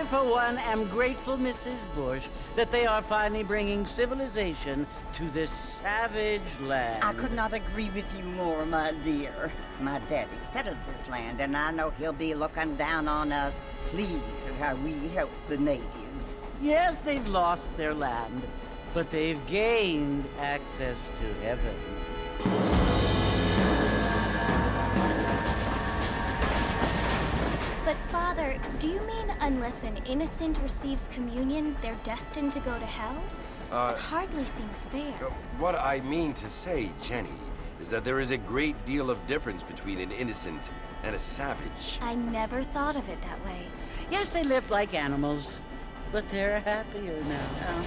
I, for one, am grateful, Mrs. Bush, that they are finally bringing civilization to this savage land. I could not agree with you more, my dear. My daddy settled this land, and I know he'll be looking down on us, pleased at how we help the natives. Yes, they've lost their land, but they've gained access to heaven. But Father, do you mean unless an innocent receives communion, they're destined to go to hell? It hardly seems fair. What I mean to say, Jenny, is that there is a great deal of difference between an innocent and a savage. I never thought of it that way. Yes, they lived like animals, but they're happier now.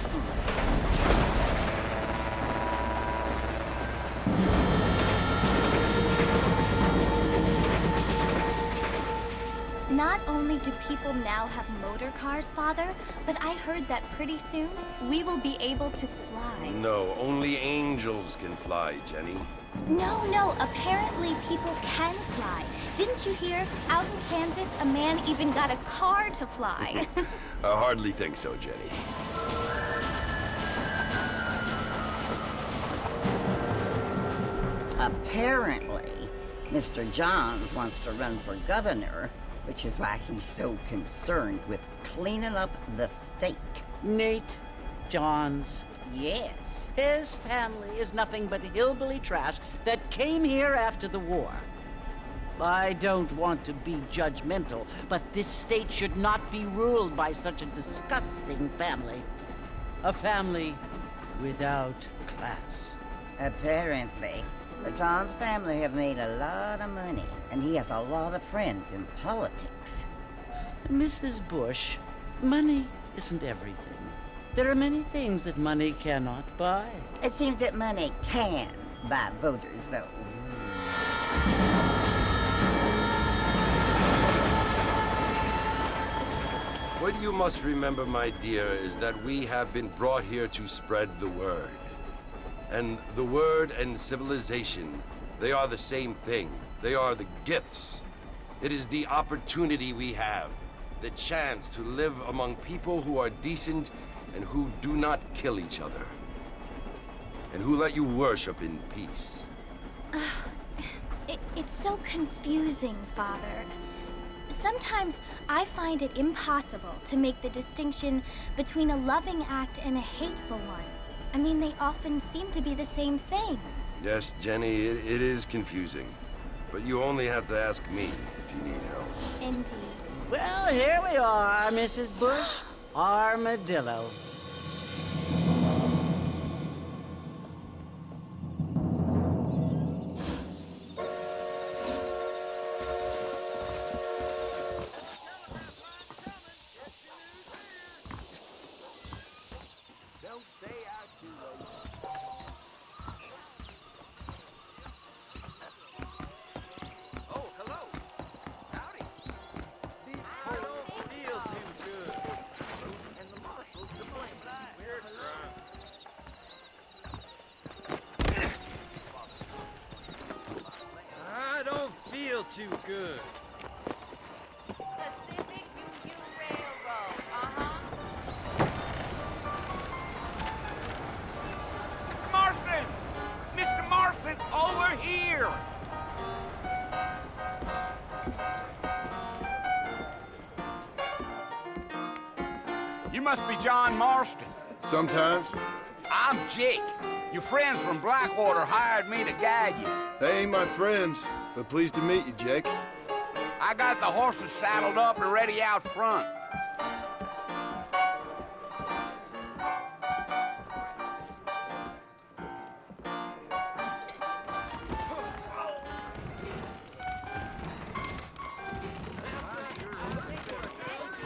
Not only do people now have motor cars, Father, but I heard that pretty soon we will be able to fly. No, only angels can fly, Jenny. No, apparently people can fly. Didn't you hear? Out in Kansas, a man even got a car to fly. I hardly think so, Jenny. Apparently, Mr. Johns wants to run for governor, which is why he's so concerned with cleaning up the state. Nate Johns. Yes. His family is nothing but hillbilly trash that came here after the war. I don't want to be judgmental, but this state should not be ruled by such a disgusting family. A family without class. Apparently. The Johns family have made a lot of money, and he has a lot of friends in politics. Mrs. Bush, money isn't everything. There are many things that money cannot buy. It seems that money can buy voters, though. What you must remember, my dear, is that we have been brought here to spread the word. And the word and civilization, they are the same thing. They are the gifts. It is the opportunity we have, the chance to live among people who are decent and who do not kill each other, and who let you worship in peace. It's so confusing, Father. Sometimes I find it impossible to make the distinction between a loving act and a hateful one. I mean, they often seem to be the same thing. Yes, Jenny, it is confusing. But you only have to ask me if you need help. Indeed. Well, here we are, Mrs. Bush. Armadillo. Too good. Pacific Union Railroad, Marston! Mr. Marston, over here! You must be John Marston. Sometimes. I'm Jake. Your friends from Blackwater hired me to guide you. They ain't my friends, but pleased to meet you, Jake. I got the horses saddled up and ready out front.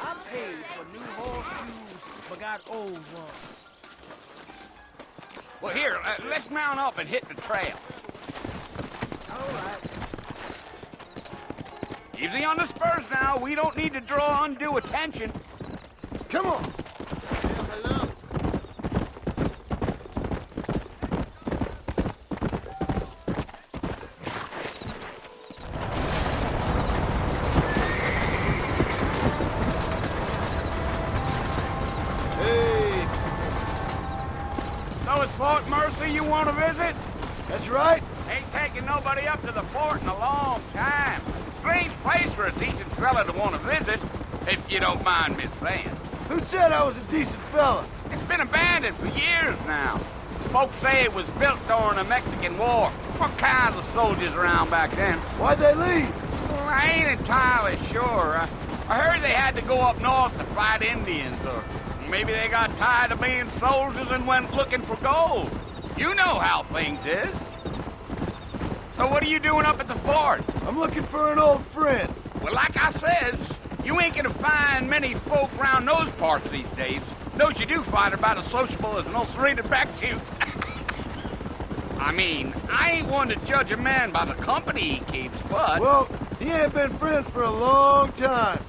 I paid for new horseshoes, but got old ones. Well, here, let's mount up and hit the trail. All right. Easy on the spurs now. We don't need to draw undue attention. Come on! Hello. Fort Mercy you want to visit? That's right. Ain't taking nobody up to the fort in a long time. Strange place for a decent fella to want to visit, if you don't mind me saying. Who said I was a decent fella? It's been abandoned for years now. Folks say it was built during the Mexican War. What kinds of soldiers around back then? Why'd they leave? Well, I ain't entirely sure. I heard they had to go up north to fight Indians, or maybe they got tired of being soldiers and went looking for gold. You know how things is. So what are you doing up at the fort? I'm looking for an old friend. Well, like I says, you ain't gonna find many folk around those parts these days. Those you do find are about as sociable as an ulcerated back tooth. I mean, I ain't one to judge a man by the company he keeps, but... Well, he ain't been friends for a long time.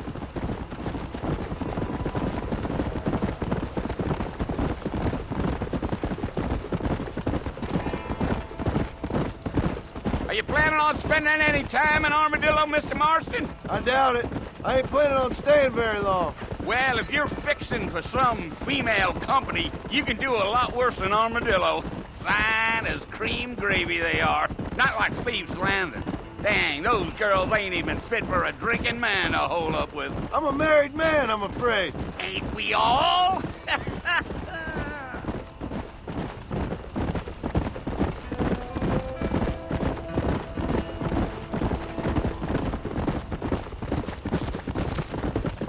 Are you planning on spending any time in Armadillo, Mr. Marston? I doubt it. I ain't planning on staying very long. Well, if you're fixing for some female company, you can do a lot worse than Armadillo. Fine as cream gravy they are. Not like Thieves' Landing. Dang, those girls ain't even fit for a drinking man to hole up with. I'm a married man, I'm afraid. Ain't we all?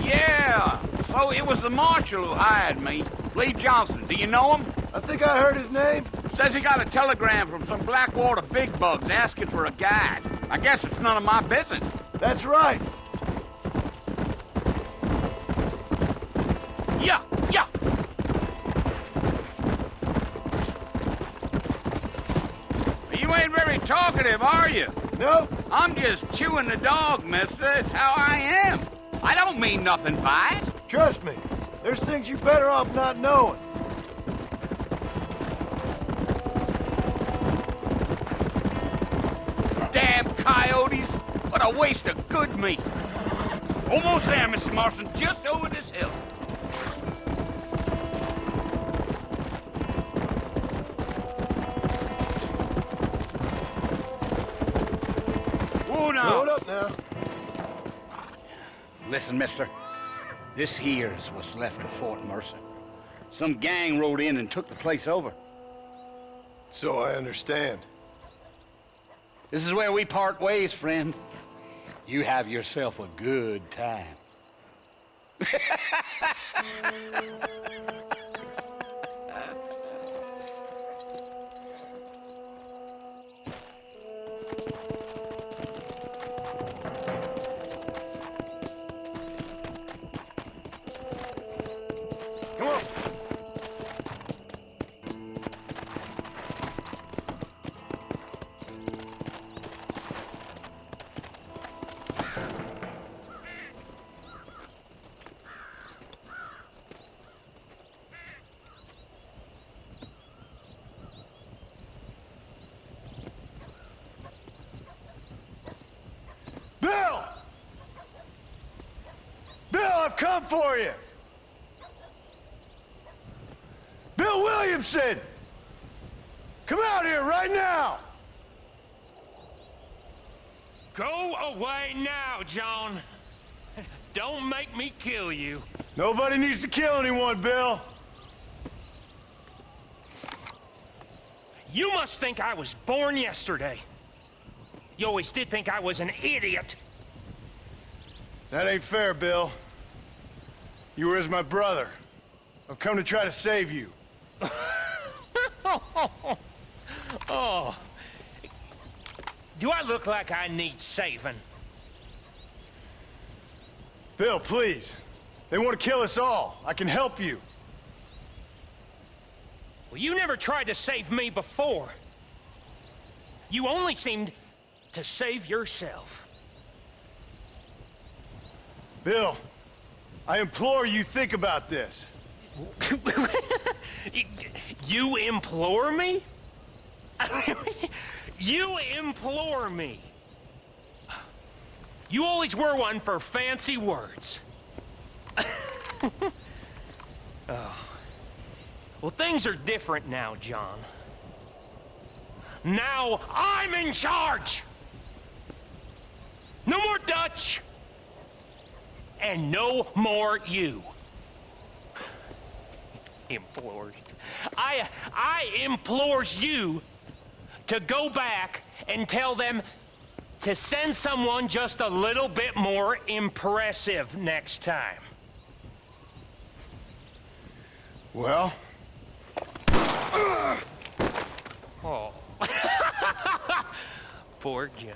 Yeah, so it was the marshal who hired me. Lee Johnson, do you know him? I think I heard his name. Says he got a telegram from some Blackwater big bugs asking for a guide. I guess it's none of my business. That's right. Yeah, yeah. You ain't very talkative, are you? Nope. I'm just chewing the dog, mister. It's how I am. I don't mean nothing by it. Trust me. There's things you're better off not knowing. Damn coyotes. What a waste of good meat. Almost there, Mr. Marston. Just over this hill. Whoa, now. Slow it up now. Listen, mister. This here is what's left of Fort Mercy. Some gang rode in and took the place over. So I understand. This is where we part ways, friend. You have yourself a good time. Come on. Bill! Bill, I've come for you! Bill Williamson! Come out here right now! Go away now, John. Don't make me kill you. Nobody needs to kill anyone, Bill. You must think I was born yesterday. You always did think I was an idiot. That ain't fair, Bill. You were as my brother. I've come to try to save you. Oh. Do I look like I need saving? Bill, please. They want to kill us all. I can help you. Well, you never tried to save me before. You only seemed to save yourself. Bill, I implore you think about this. You implore me? You implore me. You always were one for fancy words. Oh. Well, think Things are different now, John. Now I'm in charge! No more Dutch! And no more you. Implores. I implores you to go back and tell them to send someone just a little bit more impressive next time. Well? Oh. Poor John.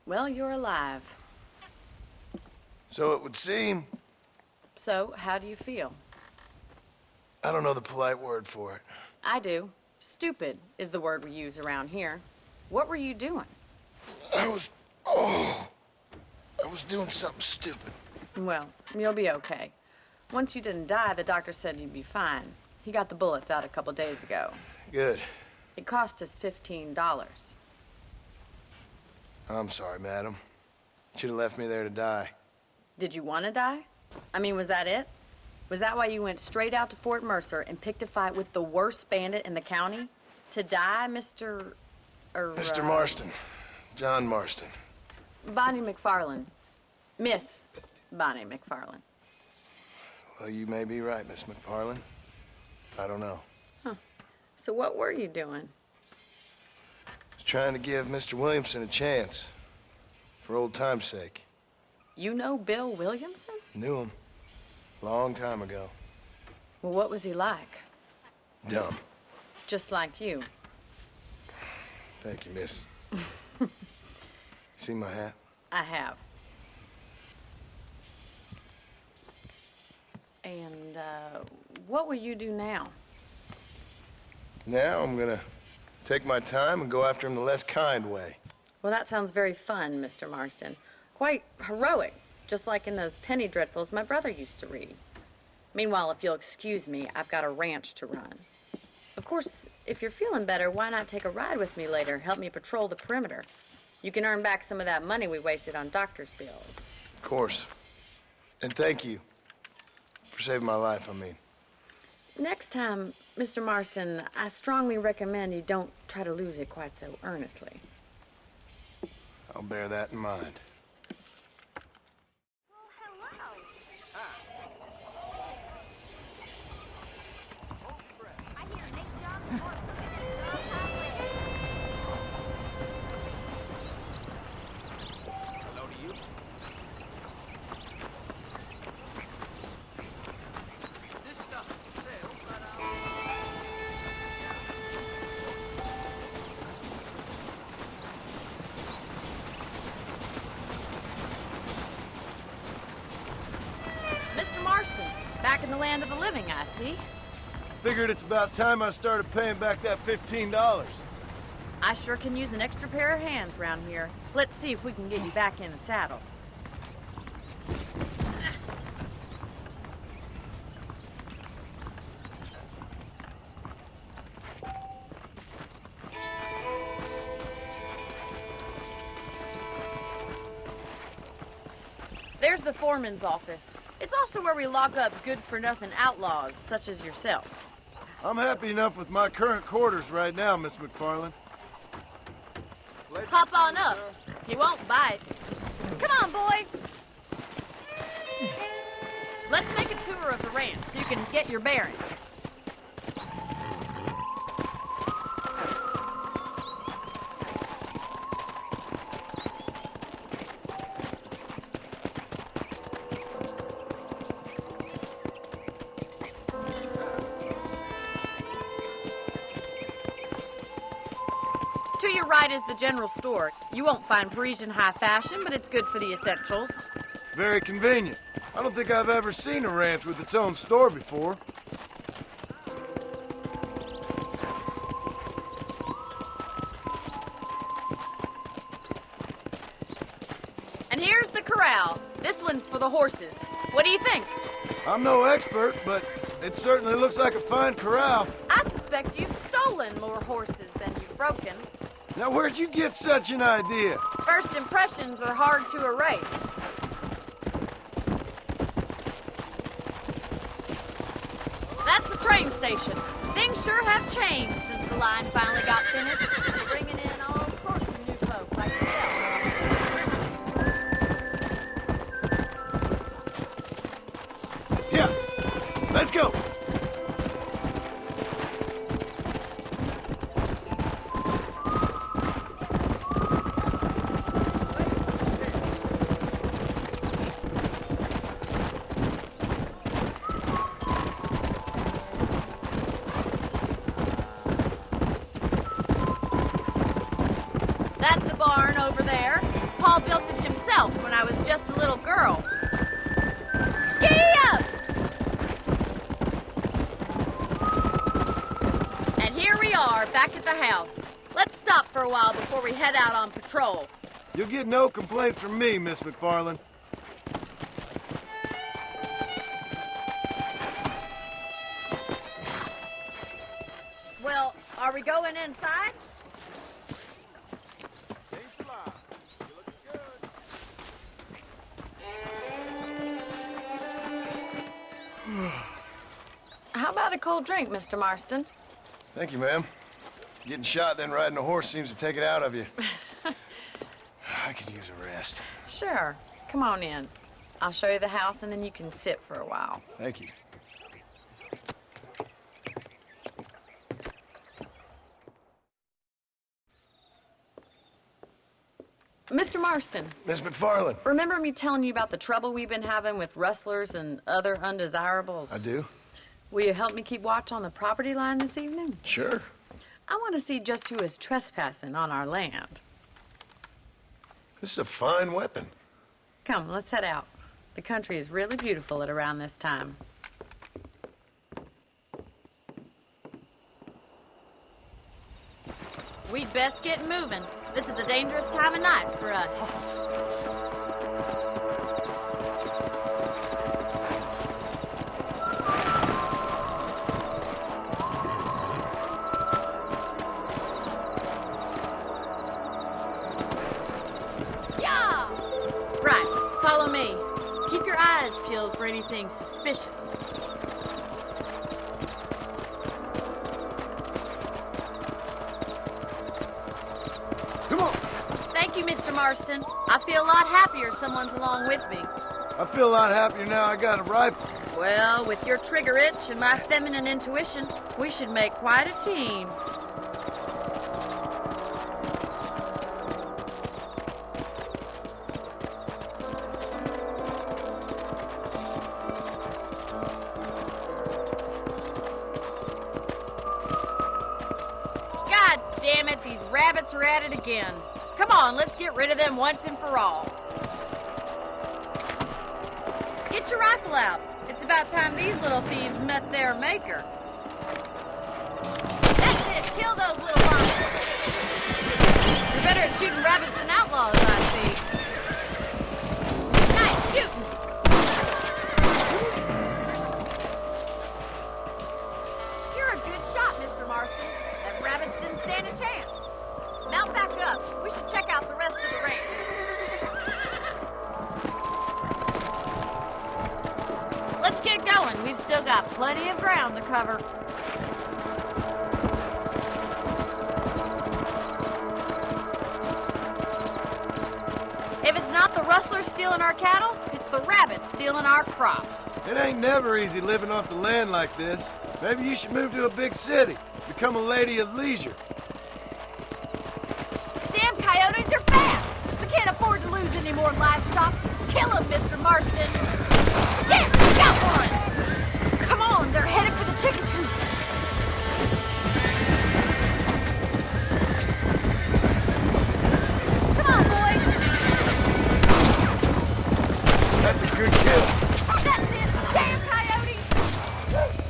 Well, you're alive. So it would seem. So, how do you feel? I don't know the polite word for it. I do. Stupid is the word we use around here. What were you doing? I was doing something stupid. Well, you'll be okay. Once you didn't die, the doctor said you'd be fine. He got the bullets out a couple days ago. Good. It cost us $15. I'm sorry, madam. Should have left me there to die. Did you want to die? I mean, was that it? Was that why you went straight out to Fort Mercer and picked a fight with the worst bandit in the county? To die, Mr. Mr. Marston. John Marston. Bonnie McFarland. Miss Bonnie McFarland. Well, you may be right, Miss McFarland. I don't know. Huh. So what were you doing? Was trying to give Mr. Williamson a chance. For old time's sake. You know Bill Williamson? Knew him. Long time ago. Well, what was he like? Dumb. Just like you. Thank you, miss. See my hat? I have. And, what will you do now? Now I'm gonna take my time and go after him the less kind way. Well, that sounds very fun, Mr. Marston. Quite heroic, just like in those penny dreadfuls my brother used to read. Meanwhile, if you'll excuse me, I've got a ranch to run. Of course, if you're feeling better, why not take a ride with me later? Help me patrol the perimeter. You can earn back some of that money we wasted on doctor's bills. Of course. And thank you. For saving my life, I mean. Next time, Mr. Marston, I strongly recommend you don't try to lose it quite so earnestly. I'll bear that in mind. Mr. Marston, back in the land of the living, I see. Figured it's about time I started paying back that $15. I sure can use an extra pair of hands around here. Let's see if we can get you back in the saddle. There's the foreman's office. It's also where we lock up good-for-nothing outlaws, such as yourself. I'm happy enough with my current quarters right now, Miss McFarland. Hop on up. He won't bite. Come on, boy. Let's make a tour of the ranch so you can get your bearings. To your right is the general store. You won't find Parisian high fashion, but it's good for the essentials. Very convenient. I don't think I've ever seen a ranch with its own store before. And here's the corral. This one's for the horses. What do you think? I'm no expert, but it certainly looks like a fine corral. I suspect you've stolen more horses than you've broken. Now, where'd you get such an idea? First impressions are hard to erase. That's the train station. Things sure have changed since the line finally got finished. Bringing in all sorts of new folks like yourself. Yeah, let's go. That's the barn over there. Paul built it himself when I was just a little girl. Giddy up! And here we are, back at the house. Let's stop for a while before we head out on patrol. You'll get no complaints from me, Miss McFarland. Well, are we going inside? How about a cold drink, Mr. Marston? Thank you, ma'am. Getting shot, then riding a horse seems to take it out of you. I could use a rest. Sure. Come on in. I'll show you the house, and then you can sit for a while. Thank you. Mr. Marston, Miss McFarland. remember me telling you about the trouble we've been having with rustlers and other undesirables? I do. Will you help me keep watch on the property line this evening? Sure. I want to see just who is trespassing on our land. This is a fine weapon. Come, let's head out. The country is really beautiful at around this time. We'd best get moving. This is a dangerous time of night for us. Yeah! Right, follow me. Keep your eyes peeled for anything suspicious. Come on. Thank you, Mr. Marston. I feel a lot happier someone's along with me. I feel a lot happier now I got a rifle. Well, with your trigger itch and my feminine intuition, we should make quite a team. God damn it, these rabbits are at it again. Come on, let's get rid of them once and for all. Get your rifle out. It's about time these little thieves met their maker. That's it, kill those little monsters. You're better at shooting rabbits than outlaws, I see. Nice shooting. You're a good shot, Mr. Marston. Them rabbits didn't stand a chance. Mount back up. We should check out the rest of the ranch. still got plenty of ground to cover. If it's not the rustlers stealing our cattle, it's the rabbits stealing our crops. It ain't never easy living off the land like this. Maybe you should move to a big city. Become a lady of leisure. Damn coyotes are bad! We can't afford to lose any more livestock. Kill them, Mr. Marston! Yes, we got one! Come on, they're headed for the chicken coop. Come on, boys! That's a good kill. That's it! Damn coyote!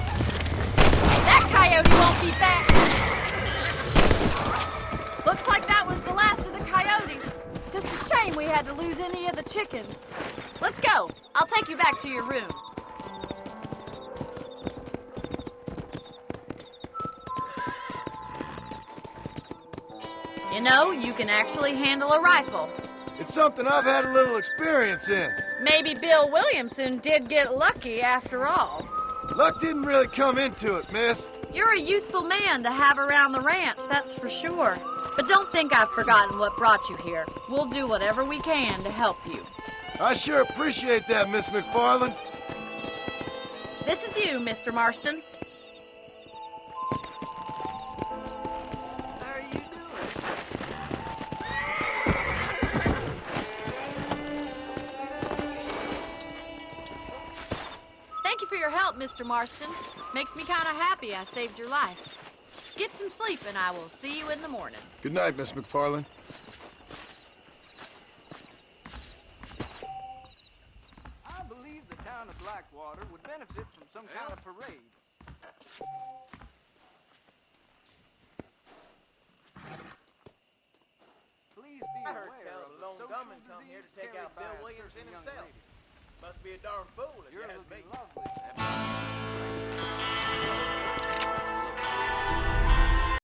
That coyote won't be back! Looks like that was the last of the coyotes. Just a shame we had to lose any of the chickens. Let's go. I'll take you back to your room. You know, you can actually handle a rifle. It's something I've had a little experience in. Maybe Bill Williamson did get lucky after all. Luck didn't really come into it, miss. You're a useful man to have around the ranch, that's for sure. But don't think I've forgotten what brought you here. We'll do whatever we can to help you. I sure appreciate that, Miss McFarland. This is you, Mr. Marston. How are you doing? Thank you for your help, Mr. Marston. Makes me kind of happy I saved your life. Get some sleep and I will see you in the morning. Good night, Miss McFarland. I believe the town of Blackwater would benefit from some kind of parade. Please be I heard aware tell of the lone social gunman come here to take disease out carried Bill by a Williamson certain young himself. lady. Must be a darn fool if You're you has looking me. lovely.